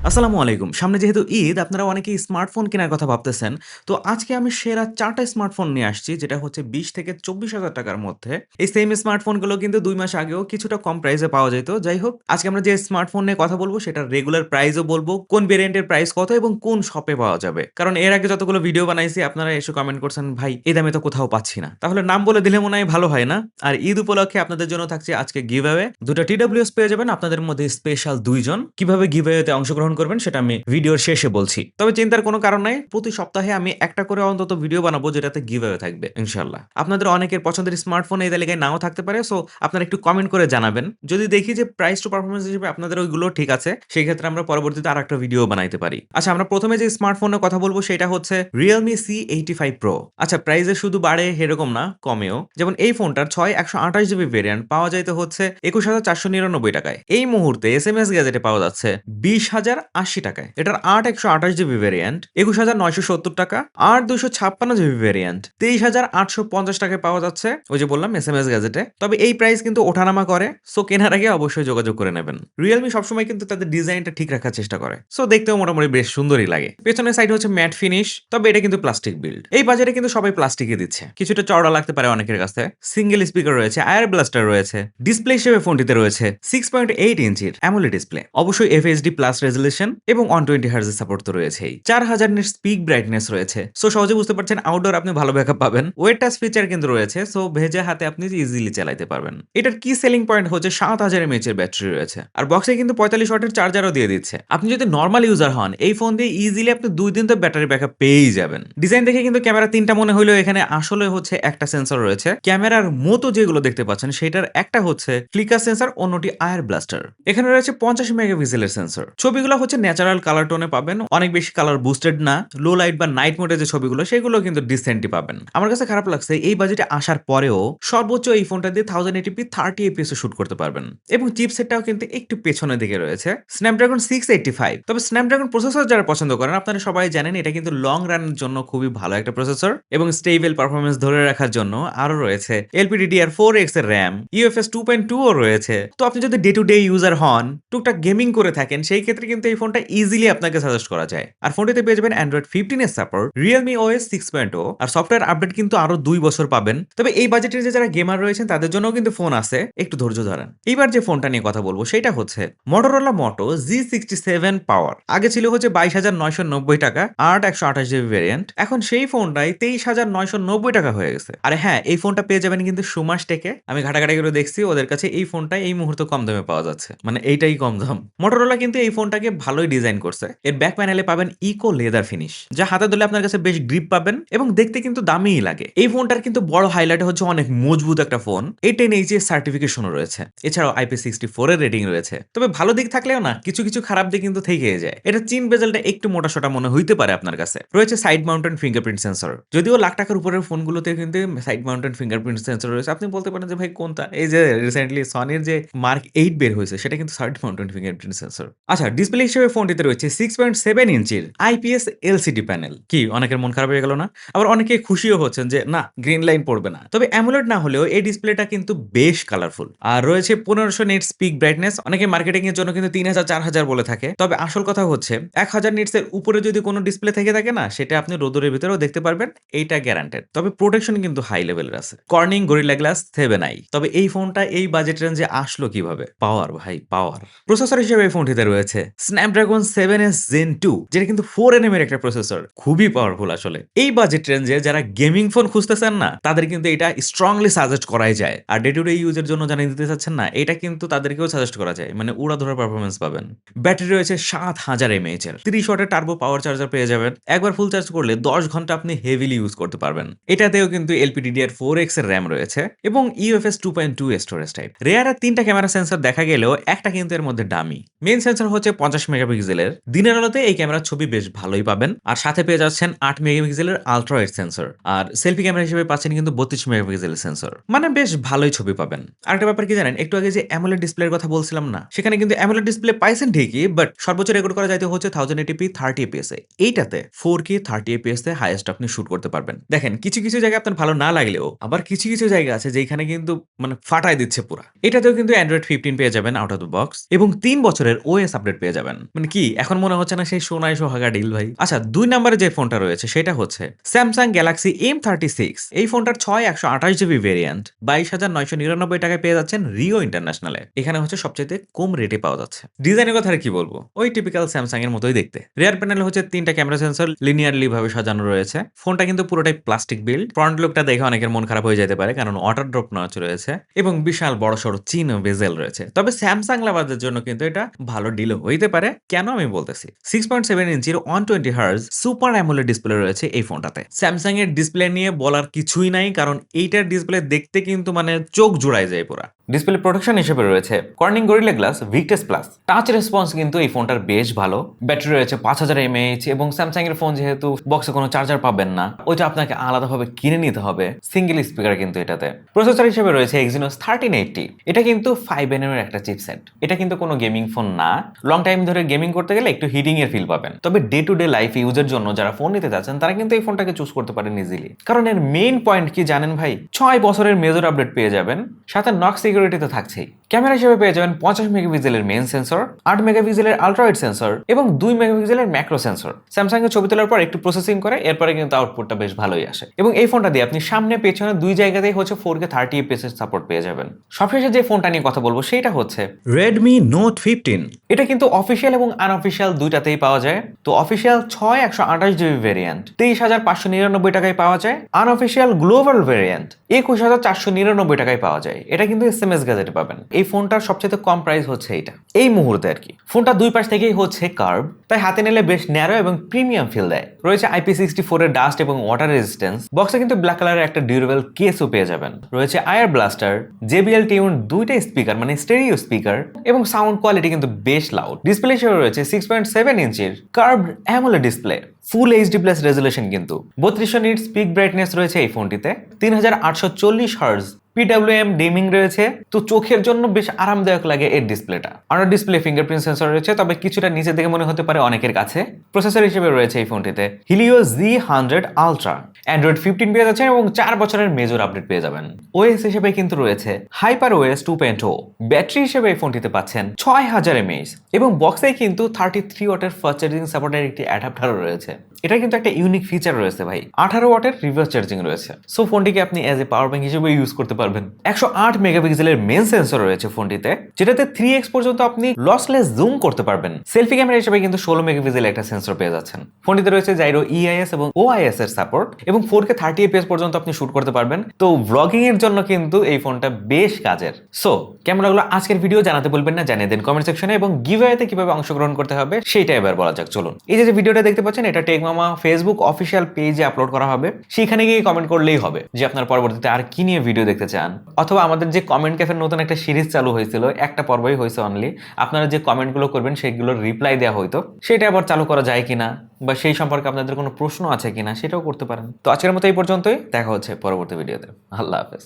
আসসালামু আলাইকুম। সামনে যেহেতু ঈদ আপনারা অনেকেই স্মার্টফোন কেনার কথা ভাবতেছেন। তো আজকে আমি সেরা ৪ টা স্মার্টফোন নিয়ে আসছি যেটা হচ্ছে ২০ থেকে ৳২৪,০০০ টাকার মধ্যে। এই সেম স্মার্টফোনগুলো কিন্তু ২ মাস আগেও কিছুটা কম প্রাইসে পাওয়া যাইত। যাই হোক, আজকে আমরা যে স্মার্টফোন নিয়ে কথা বলব সেটার রেগুলার প্রাইসও বলব, কোন ভেরিয়েন্টের প্রাইস কত এবং কোন শপে পাওয়া যাবে। কারণ এর আগে যতগুলো ভিডিও বানাইছি আপনারা এসে কমেন্ট করছেন, "ভাই এই দামে তো কোথাও পাচ্ছি না।" তাহলে নাম বলে দিলে মনে হয় ভালো হয় না? আর ঈদ উপলক্ষে আপনাদের জন্য থাকছে আজকে গিভঅ্যাওয়ে। ২ টা TWS পেয়ে যাবেন আপনাদের মধ্যে স্পেশাল ২ জন। কিভাবে গিভঅ্যাওয়েতে অংশগ্রহণ করবেন সেটা আমি ভিডিওর শেষে বলছি। তবে চিন্তার কোনো কারণ নাই। প্রতি সপ্তাহে আমি একটা করে অন্তত ভিডিও বানাবো যেটাতে গিভঅ্যাওয়ে থাকবে ইনশাআল্লাহ। আপনাদের অনেকের পছন্দের স্মার্টফোন এই তালিকায় নাও থাকতে পারে। সো আপনারা একটু কমেন্ট করে জানাবেন। যদি দেখি যে প্রাইস টু পারফরম্যান্স হিসেবে আপনাদের ওইগুলো ঠিক আছে, সেক্ষেত্রে আমরা পরবর্তীতে আরেকটা ভিডিও বানাইতে পারি। আচ্ছা, আমরা ১ম এ যে স্মার্টফোনের কথা বলব সেটা হচ্ছে Realme C85 Pro। আচ্ছা, প্রাইস শুধু বাড়ে এরকম না, কমেও। যেমন এই ফোনটার ৬ 128 জিবি ভেরিয়েন্ট পাওয়া যাইতে হচ্ছে ৳২১,৪৯৯ এই মুহূর্তে এসএমএস গ্যাজেটে পাওয়া যাচ্ছে ৳২০,০৮০ এটার ৮ ১২৮ জিবি ভেরিয়েন্ট ৳২১,৯৭০ আর ২৫৬ জিবি ভেরিয়েন্ট ৳২৩,৮৫০ পাওয়া যাচ্ছে। ওই যে বললাম এসএমএস গ্যাজেটে। তবে এই প্রাইস কিন্তু ওঠানামা করে। সো কেনার আগে অবশ্যই যোগাযোগ করে নেবেন। Realme সবসময় কিন্তু তাদের ডিজাইনটা ঠিক রাখার চেষ্টা করে। সো দেখতেও মোটামুটি বেশ সুন্দরই লাগে। পেছনের সাইড হচ্ছে ম্যাট ফিনিশ, তবে এটা কিন্তু প্লাস্টিক বিল্ড। এই বাজারে কিন্তু সবাই প্লাস্টিকই দিচ্ছে। কিছুটা চওড়া লাগতে পারে অনেকের কাছে। সিঙ্গেল স্পিকার রয়েছে, আয়ার ব্লাস্টার রয়েছে। ডিসপ্লে হিসেবে ফোনটিতে রয়েছে 6.8 ইঞ্চির AMOLED ডিসপ্লে। অবশ্যই FHD প্লাস রেজোলিউশন এবং 120 হার্জ এর সাপোর্ট তো রয়েছেই। 4000 নিটস পিক ব্রাইটনেস রয়েছে। সো সহজে বুঝতে পারছেন আউটডোর আপনি ভালো ব্যাকআপ পাবেন। ওয়েট টাচ ফিচার কিন্তু রয়েছে। সো ভেজা হাতে আপনি ইজিলি চালাতে পারবেন। এটার কি সেলিং পয়েন্ট হচ্ছে 7000 mAh এর ব্যাটারি রয়েছে। আর বক্সে কিন্তু 45 ওয়াটের চার্জারও দিয়ে দিচ্ছে। আপনি যদি নরমাল ইউজার হন, এই ফোন দিয়ে ইজিলি আপনি 2 দিন তো ব্যাটারি ব্যাকআপ পেয়েই যাবেন। ডিজাইন দেখে কিন্তু ক্যামেরা 3টা মনে হইলেও এখানে আসলে হচ্ছে একটা সেন্সর রয়েছে। ক্যামেরার মতো যেগুলো দেখতে পাচ্ছেন সেটার একটা হচ্ছে ফ্লিকার সেন্সর, অন্যটি আয়ার ব্লাস্টার। এখানে রয়েছে 50 মেগাপিক্সেলের সেন্সর। ছবিগুলো হচ্ছে ন্যাচারাল কালার টোনে পাবেন। অনেক বেশি কালার বুস্টেড না। লো লাইট বা নাইট মোডে যে ছবিগুলো সেগুলো কিন্তু ডিসেন্টই পাবেন। আমার কাছে খারাপ লাগছে এই বাজেটে আসার পরেও সর্বোচ্চ এই ফোনটা দিয়ে 1080p 30 fps এ শুট করতে পারবেন। এবং চিপসেটটাও কিন্তু একটু পেছনের দিকে রয়েছে। স্ন্যাপড্রাগন 685। তবে স্ন্যাপড্রাগন প্রসেসর যারা পছন্দ করেন আপনারা সবাই জানেন এটা কিন্তু লং রানের জন্য খুবই ভালো একটা প্রসেসর এবং স্টেবল পারফরম্যান্স ধরে রাখার জন্য আরো রয়েছে LPDDR4X এর RAM, UFS 2.2 ও রয়েছে। তো আপনি যদি ডে টু ডে ইউজার হন, টুকটাক গেমিং করে থাকেন, সেই ক্ষেত্রে কিন্তু এই ফোনটা ইজিলি আপনাকে সাজেস্ট করা যায়। আর ফোনটিতে পেয়ে যাবেন Android 15 এর সাপোর্ট, Realme OS 6.0 আর সফটওয়্যার আপডেট কিন্তু আরো 2 বছর পাবেন। তবে এই বাজেটের যে যারা গেমার রয়েছেন তাদের জন্যও কিন্তু ফোন আছে, একটু ধৈর্য ধরেন। এইবার যে ফোনটা নিয়ে কথা বলবো সেটা হচ্ছে Motorola Moto G67 Power। আগে ছিল হচ্ছে ৳২২,৯৯০ ৮ 128 জিবি ভেরিয়েন্ট। এখন সেই ফোনটাই ৳২৩,৯৯০ হয়ে গেছে। আরে হ্যাঁ, এই ফোনটা পেয়ে যাবেন কিন্তু সুমাস টেকে। আমি ঘাটাঘাটি করে দেখছি ওদের কাছে এই ফোনটাই এই মুহূর্তে কম দামে পাওয়া যাচ্ছে। মানে এইটাই কম দাম। Motorola কিন্তু এই ফোনটাকে ভালোই ডিজাইন করছে। এর ব্যাক প্যানেলে পাবেন ইকো লেদার ফিনিশ, যা হাতে ধরলে আপনার কাছে বেশ গ্রিপ পাবেন এবং দেখতে কিন্তু দামিই লাগে। এই ফোনটার কিন্তু বড় হাইলাইট হচ্ছে অনেক মজবুত একটা ফোন। এই 10H এর সার্টিফিকেশনও রয়েছে। এছাড়াও IP64 এর রেটিং রয়েছে। তবে ভালো দিক থাকলেও না কিছু কিছু খারাপ দিক কিন্তু থেকেই যায়। এটা চিন বেজেলটা একটু মোটাসোটা মনে হইতে পারে আপনার কাছে। রয়েছে সাইড মাউন্টেড ফিঙ্গারপ্রিন্ট সেন্সর। যদিও লাখ টাকার উপরের ফোনগুলোতে কিন্তু সাইড মাউন্টেড ফিঙ্গারপ্রিন্ট সেন্সর রয়েছে। আপনি বলতে পারেন যে ভাই কোনটা? এই যে রিসেন্টলি সনির যে মার্ক 8 বের হয়েছে সেটা কিন্তু সাইড মাউন্টেড ফিঙ্গারপ্রিন্ট সেন্সর। আচ্ছা, ডিসপ্লে হিসেবে ফোনটিতে রয়েছে 6.7 ইঞ্চির IPS LCD প্যানেল। কি অনেকের মন খারাপ হয়ে গেল না? আবার অনেকে খুশিও হচ্ছেন যে না, গ্রিন লাইন পড়বে না। তবে অ্যামোলেড না হলেও এই ডিসপ্লেটা কিন্তু বেশ কালারফুল। আর রয়েছে 1500 নিটস পিক ব্রাইটনেস। অনেকে মার্কেটিং এর জন্য কিন্তু 3000 4000 বলে থাকে। তবে আসল কথা হচ্ছে 1000 নিটস এর উপরে যদি কোনো ডিসপ্লে থেকে থাকে না, সেটা আপনি রোদুরের ভিতরেও দেখতে পারবেন। এইটা গ্যারান্টেড। তবে প্রোটেকশন কিন্তু হাই লেভেলের আছে। Corning gorilla glass 7 I. তবে এই ফোনটা এই বাজেট রেঞ্জে আসলো কিভাবে? পাওয়ার ভাই, পাওয়ার। প্রসেসর হিসেবে এই ফোনটিতে রয়েছে Snapdragon 7S Gen 2, যেটা কিন্তু 4nm এর একটা প্রসেসর। খুবই পাওয়ারফুল আসলে। এই বাজেট রেঞ্জে যারা গেমিং ফোন খুঁজতেছেন না, তাদের কিন্তু এটা স্ট্রংলি সাজেস্ট করাই যায়। আর ডে টু ডে ইউজের জন্য যারা নিতে চাচ্ছেন না, এটা কিন্তু তাদেরকেও সাজেস্ট করা যায়। মানে উড়াধুরা পারফরম্যান্স পাবেন। ব্যাটারি রয়েছে 7000 mAh এর। 30 ওয়াটের টার্বো পাওয়ার চার্জার পেয়ে যাবেন। একবার ফুল চার্জ করলে 10 ঘন্টা আপনি হেভিলি ইউজ করতে পারবেন। এটাতেও কিন্তু LPDDR4X এর RAM রয়েছে এবং UFS 2.2 স্টোরেজ টাইপ। রেয়ারের 3টা ক্যামেরা সেন্সর দেখা গেলেও একটা কিন্তু এর মধ্যে ডামি। মেইন সেন্সর হচ্ছে 50 মেগাপিক্সেলের। দিনের আলোতে এই ক্যামেরার ছবি বেশ ভালোই পাবেন। আর সাথে পেয়ে যাচ্ছেন 8 মেগাপিক্সেলের আলট্রা ওয়াইড সেন্সর। আর সেলফি ক্যামেরা হিসেবে পাচ্ছেন কিন্তু 32 মেগাপিক্সেলের সেন্সর। মানে বেশ ভালোই ছবি পাবেন। আরেকটা ব্যাপার কি জানেন? একটু আগে যে AMOLED ডিসপ্লের কথা বলছিলাম না? সেখানে কিন্তু AMOLED ডিসপ্লে পাইছেন ঠিকই, বাট সর্বোচ্চ রেকর্ড করা যাইতে হচ্ছে 1080p 30 fps এ। এইটাতে 4K 30 fps এ হাইয়েস্ট আপনি শুট করতে পারবেন। দেখেন কিছু কিছু জায়গায় আপনার ভালো না লাগলেও আবার কিছু কিছু জায়গা আছে যেখানে কিন্তু মানে ফাটায় দিচ্ছে পুরা। এটাতেও কিন্তু Android 15 পেয়ে যাবেন আউট অফ দ্য বক্স এবং 3 বছরের OS আপডেট পেয়ে যাবেন। মানে কি এখন মনে হচ্ছে না সেই সোনায় সোহাগা ডিল ভাই? আচ্ছা ২ নম্বরে যে ফোনটা রয়েছে সেটা হচ্ছে Samsung Galaxy M36 এই ফোনটার ৬ ১২৮ জিবি ভেরিয়েন্ট ২২,৯৯৯ টাকায় পেয়ে যাচ্ছেন রিও ইন্টারন্যাশনালে। এখানে হচ্ছে সবচাইতে কম রেটে পাওয়া যাচ্ছে। ডিজাইনের কথা আর কি বলবো? ওই টিপিক্যাল Samsung এর মতোই দেখতে। রিয়ার প্যানেলে হচ্ছে ৩টা ক্যামেরা সেন্সর লিনিয়ারলি ভাবে সাজানো রয়েছে। ফোনটা কিন্তু পুরোটাই প্লাস্টিক বিল্ড। ফ্রন্ট লুকটা দেখে অনেকের মন খারাপ হয়ে যেতে পারে কারণ ওয়াটার ড্রপ নচ রয়েছে এবং বিশাল বড়সড় চিন বেজেল রয়েছে। তবে Samsung লাভারদের জন্য কিন্তু এটা ভালো ডিলও হইতে পারে। কেন আমি বলতেছি? 6.7 ইঞ্চির 120 হার্জ সুপার অ্যামোলেড ডিসপ্লে রয়েছে এই ফোনটাতে। Samsung এর ডিসপ্লে নিয়ে বলার কিছুই নাই কারণ এইটার ডিসপ্লে দেখতে কিন্তু মানে চোখ জুড়ায় যায় পুরা। ডিসপ্লে প্রোটেকশন হিসেবে রয়েছে Corning gorilla glass Victus plus. Touch response কিন্তু এই ফোনটার বেশ ভালো। ব্যাটারি রয়েছে 5000 mAh এবং স্যামসাং এর ফোন যেহেতু বক্সে কোনো চার্জার পাবেন না, ওইটা আপনাকে আলাদাভাবে কিনে নিতে হবে। সিঙ্গেল স্পিকার কিন্তু এটাতে। প্রসেসর হিসেবে রয়েছে Exynos 1380। এটা কিন্তু 5nm এর একটা চিপসেট। এটা কিন্তু কোনো গেমিং ফোন না। লং টাইম ধরে গেমিং করতে গেলে একটু হিটিং এর ফিল পাবেন। তবে ডে টু ডে লাইফ ইউজের জন্য যারা ফোন নিতে যাচ্ছেন তারা কিন্তু এই ফোনটাকে চুজ করতে পারেন ইজিলি। কারণ এর মেইন পয়েন্ট কি জানেন ভাই? 6 বছরের মেজর আপডেট পেয়ে যাবেন, সাথে নক সিকিউরিটিতে থাকছেই। ক্যামেরা হিসেবে পেয়ে যাবেন 50 মেগাপিক্সেলের মেইন সেন্সর, 8 মেগাপিক্সেলের আলট্রা ওয়াইড সেন্সর এবং 2 মেগাপিক্সেলের ম্যাক্রো সেন্সর। স্যামসাং এর ছবি তোলার পর একটু প্রসেসিং করে, এরপরে কিন্তু আউটপুটটা বেশ ভালোই আসে। এবং এই ফোনটা দিয়ে আপনি সামনে পেছনে দুই জায়গাতেই হচ্ছে 4K 30 fps এর সাপোর্ট পেয়ে যাবেন। সবশেষে যে ফোনটা নিয়ে কথা বলবো সেটা হচ্ছে Redmi Note 15। এটা কিন্তু অফিসিয়াল এবং আনঅফিসিয়াল দুইটাতেই পাওয়া যায়। তো অফিসিয়াল 6 128 জিবি ভেরিয়েন্ট 23,599 টাকায় পাওয়া যায়। আনঅফিসিয়াল গ্লোবাল ভেরিয়েন্ট 21,499 টাকায় পাওয়া যায়। এটা কিন্তু SMS গ্যাজেটে পাবেন। এই ফোনটার সবচেয়ে কম প্রাইস হচ্ছে এটা এই মুহূর্তে আর কি। ফোনটা দুই পাশ থেকেই হচ্ছে কার্ভ, তাই হাতে নিলে বেশ ন্যারো এবং প্রিমিয়াম ফিল দেয়। রয়েছে IP64 এর ডাস্ট এবং ওয়াটার রেজিস্ট্যান্স। বক্সে কিন্তু ব্ল্যাক কালারের একটা ডিউরেবল কেসও পেয়ে যাবেন। রয়েছে আয়ার ব্লাস্টার, JBL টিউন দুইটা স্পিকার মানে স্টেরিও স্পিকার এবং সাউন্ড কোয়ালিটি কিন্তু বেশ লাউড। ডিসপ্লে হিসেবে রয়েছে 6.7 ইঞ্চির curved AMOLED display, full HD plus resolution কিন্তু 3200 নিটস পিক ব্রাইটনেস রয়েছে এই ফোনটিতে, 3840 হার্জ PWM ডিমিং রয়েছে। তো চোখের জন্য বেশ আরামদায়ক লাগে এর ডিসপ্লেটা। আন্ডার ডিসপ্লে ফিঙ্গারপ্রিন্ট সেন্সর রয়েছে, তবে কিছুটা নিচে দেখে মনে হতে পারে অনেকের কাছে। প্রসেসর হিসেবে রয়েছে এই ফোনটিতে Helio Z100 Ultra, Android 15 পেয়ে যাচ্ছেন এবং 4 বছরের মেজর আপডেট পেয়ে যাবেন। ওএস হিসেবে কিন্তু রয়েছে HyperOS 2.0। ব্যাটারি হিসেবে এই ফোনটিতে পাচ্ছেন 6000 mAh এবং বক্সে কিন্তু 33 ওয়াটের ফাস্ট চার্জিং সাপোর্টের একটি অ্যাডাপ্টারও রয়েছে। এটা কিন্তু একটা ইউনিক ফিচার রয়েছে ভাই। 18 ওয়াটের রিভার্স চার্জিং রয়েছে। সো ফোনটিকে আপনি অ্যাজ এ পাওয়ার ব্যাংক হিসেবে ইউজ করতে পারবেন। 108 মেগাপিক্সেলের মেইন সেন্সর রয়েছে ফোনটিতে, যেটাতে 3x পর্যন্ত আপনি লসলেস জুম করতে পারবেন। সেলফি ক্যামেরা হিসেবে কিন্তু 16 মেগাপিক্সেলের একটা সেন্সর পেয়ে যাচ্ছেন। ফোনটিতে রয়েছে জাইরো EIS এবং OIS এর সাপোর্ট এবং 4K 30 fps পর্যন্ত আপনি শুট করতে পারবেন। তো ব্লগিং এর জন্য কিন্তু এই ফোনটা বেশ কাজের। সো কেমন লাগলো আজকের ভিডিও জানাতে বলবেন না, জানিয়ে দেন কমেন্ট সেকশনে। এবং গিভঅ্যাওয়েতে কিভাবে অংশগ্রহণ করতে হবে সেটা এবার বলা যাক। চলুন, এই যে ভিডিওটা দেখতে পাচ্ছেন এটা টেক মামা ফেসবুক অফিসিয়াল পেজে আপলোড করা হবে। সেখানে গিয়ে কমেন্ট করলেই হবে যে আপনার পরবর্তীতে আর কি নিয়ে ভিডিও দেখতে চান। অথবা আমাদের যে কমেন্ট ক্যাফের নতুন একটা সিরিজ চালু হয়েছিল, একটা পর্বই হয়েছে অনলি, আপনারা যে কমেন্টগুলো করবেন সেগুলোর রিপ্লাই দেওয়া হয়তো, সেটা আবার চালু করা যায় কিনা বা সেই সম্পর্কে আপনাদের কোনো প্রশ্ন আছে কিনা সেটাও করতে পারেন। তো আজকের মতো এই পর্যন্তই, দেখা হচ্ছে পরবর্তী ভিডিওতে। আল্লাহ হাফেজ।